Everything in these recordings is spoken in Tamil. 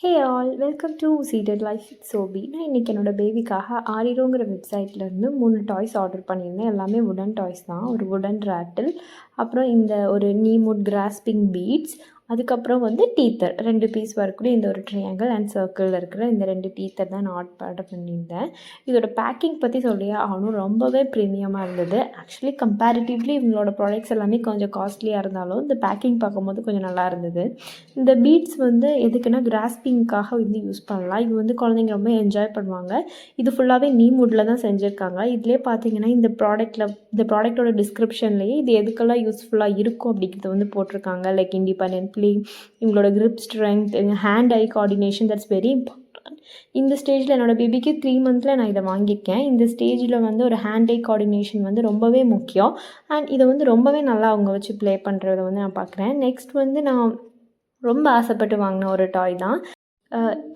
Hey all welcome to seeded life with Sophie. நான் இன்றைக்கி என்னோடய பேபிக்காக ஆரிரோங்கிற வெப்சைட்லேருந்து 3 டாய்ஸ் ஆர்டர் பண்ணியிருந்தேன். எல்லாமே வுடன் டாய்ஸ் தான். ஒரு வுடன் ராட்டில், அப்புறம் இந்த ஒரு நீமுட் கிராஸ்பிங் பீட்ஸ், அதுக்கப்புறம் வந்து டீத்தர் 2 பீஸ் வரக்கூடிய இந்த ஒரு ட்ரையாங்கிள் அண்ட் சர்க்கிளில் இருக்கிற இந்த 2 டீத்தர் தான் நான் ஆர்டர் பண்ணியிருந்தேன். இதோட பேக்கிங் பற்றி சொல்லியே ஆகணும், ரொம்பவே ப்ரீமியமாக இருந்தது. ஆக்சுவலி கம்பேரிட்டிவ்லி இவங்களோட ப்ராடக்ட்ஸ் எல்லாமே கொஞ்சம் காஸ்ட்லியாக இருந்தாலும் இந்த பேக்கிங் பார்க்கும்போது கொஞ்சம் நல்லா இருந்தது. இந்த பீட்ஸ் வந்து எதுக்குன்னா கிராஸ்பிங்காக வந்து யூஸ் பண்ணலாம். இது வந்து குழந்தைங்க ரொம்ப என்ஜாய் பண்ணுவாங்க. இது ஃபுல்லாகவே நீமுட்டில் தான் செஞ்சுருக்காங்க. இதிலே பார்த்தீங்கன்னா இந்த ப்ராடக்ட்டோட டிஸ்கிரிப்ஷன்லேயே இது எதுக்கெல்லாம் யூஸ்ஃபுல்லாக இருக்கும் அப்படிங்கிறத வந்து போட்டிருக்காங்க. லைக் இண்டிபெண்டன்ட்லி இவங்களோட grip strength, hand I coordination, that's very important. இந்த ஸ்டேஜில் என்னோடய பேபிக்கு 3 மந்த்தில் நான் இதை வாங்கியிருக்கேன். இந்த ஸ்டேஜில் வந்து ஒரு ஹேண்ட் ஐ கோஆர்டினேஷன் வந்து ரொம்பவே முக்கியம். அண்ட் இதை வந்து ரொம்பவே நல்லா அவங்க வச்சு ப்ளே பண்ணுறத வந்து நான் பார்க்குறேன். நெக்ஸ்ட் வந்து நான் ரொம்ப ஆசைப்பட்டு வாங்கின ஒரு டாய் தான்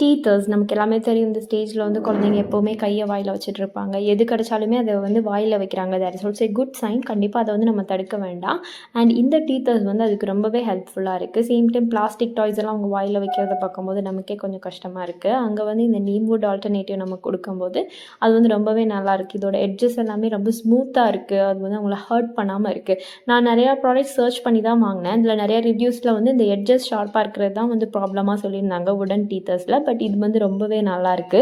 டீத்தர்ஸ். நமக்கு எல்லாமே தெரியும், இந்த ஸ்டேஜில் வந்து குழந்தைங்க எப்போவுமே கையை வாயில் வச்சுட்ருப்பாங்க. எது கிடச்சாலுமே அதை வந்து வாயில் வைக்கிறாங்க. That is also good sign. கண்டிப்பாக அதை வந்து நம்ம தடுக்க வேண்டாம். அண்ட் இந்த டீத்தர்ஸ் வந்து அதுக்கு ரொம்பவே ஹெல்ப்ஃபுல்லாக இருக்குது. சேம் டைம் பிளாஸ்டிக் டாய்ஸ் எல்லாம் அவங்க வாயில் வைக்கிறத பார்க்கும்போது நமக்கே கொஞ்சம் கஷ்டமாக இருக்குது. அங்கே வந்து இந்த நீம்வுட் ஆல்டர்னேட்டிவ் நம்ம கொடுக்கும்போது அது வந்து ரொம்பவே நல்லாயிருக்கு. இதோட எட்ஜஸ் எல்லாமே ரொம்ப ஸ்மூத்தாக இருக்குது. அது வந்து அவங்கள ஹர்ட் பண்ணாமல் இருக்குது. நான் நிறையா ப்ராடக்ட்ஸ் சர்ச் பண்ணி தான் வாங்கினேன். இதில் நிறையா ரிவ்யூஸில் வந்து இந்த எட்ஜஸ் ஷார்ப்பாக இருக்கிறது தான் வந்து ப்ராப்ளமாக சொல்லியிருந்தாங்க வுடன் டீத்தர்ஸில். பட் இது வந்து ரொம்பவே நல்லாயிருக்கு.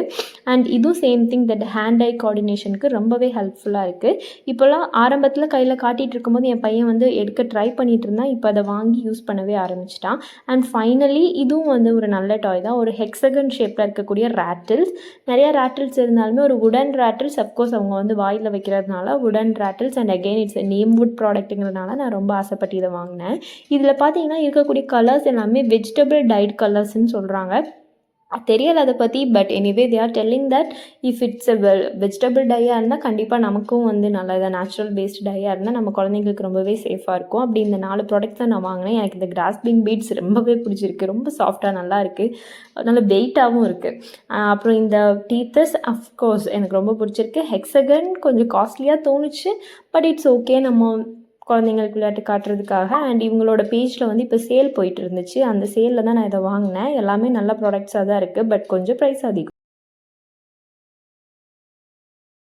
அண்ட் இதுவும் சேம் திங், தட் ஹேண்ட் ஐ கோஆர்டினேஷனுக்கு ரொம்பவே ஹெல்ப்ஃபுல்லாக இருக்குது. இப்போலாம் ஆரம்பத்தில் கையில் காட்டிகிட்டு இருக்கும்போது என் பையன் வந்து எடுக்க ட்ரை பண்ணிகிட்டு இருந்தான். இப்போ அதை வாங்கி யூஸ் பண்ணவே ஆரம்பிச்சிட்டான். அண்ட் ஃபைனலி இதுவும் வந்து ஒரு நல்ல டாய் தான். ஒரு ஹெக்ஸகன் ஷேப்பில் இருக்கக்கூடிய ரேட்டில்ஸ். நிறையா ரேட்டில்ஸ் இருந்தாலுமே ஒரு வுடன் ரேட்டில்ஸ், அஃப்கோர்ஸ் அவங்க வந்து வாயில் வைக்கிறதுனால வுடன் ரேட்டில்ஸ். அண்ட் அகெயின் இட்ஸ் நேம்வுட் ப்ராடக்ட்டுங்கிறதுனால நான் ரொம்ப ஆசைப்பட்டு இதை வாங்கினேன். இதில் பார்த்தீங்கன்னா இருக்கக்கூடிய கலர்ஸ் எல்லாமே வெஜிடபிள் டைட் கலர்ஸ்ன்னு சொல்கிறாங்க. தெரியலை அதை பற்றி. But anyway they are telling that if it's vegetable டையாக இருந்தால் கண்டிப்பாக நமக்கும் வந்து நல்லதாக, நேச்சுரல் பேஸ்டு டையாக இருந்தால் நம்ம குழந்தைங்களுக்கு ரொம்பவே சேஃபாக இருக்கும். அப்படி இந்த 4 ப்ராடக்ட்ஸ் தான் நான் வாங்கினேன். எனக்கு இந்த கிராஸ்பிங் பீட்ஸ் ரொம்பவே பிடிச்சிருக்கு. ரொம்ப சாஃப்டாக நல்லா இருக்குது, நல்ல வெயிட்டாகவும் இருக்குது. அப்புறம் இந்த டீத்தர்ஸ் அஃப்கோர்ஸ் எனக்கு ரொம்ப பிடிச்சிருக்கு. ஹெக்ஸகன் கொஞ்சம் காஸ்ட்லியாக தோணுச்சு, பட் இட்ஸ் ஓகே. நம்ம குழந்தைங்களுக்கு விளையாட்டு காட்டுறதுக்காக. அண்ட் இவங்களோட பேஜில் வந்து இப்போ சேல் போயிட்டு இருந்துச்சு. அந்த சேலில் தான் நான் இதை வாங்கினேன். எல்லாமே நல்ல ப்ராடக்ட்ஸாக தான் இருக்குது, பட் கொஞ்சம் ப்ரைஸ் அதிகம்.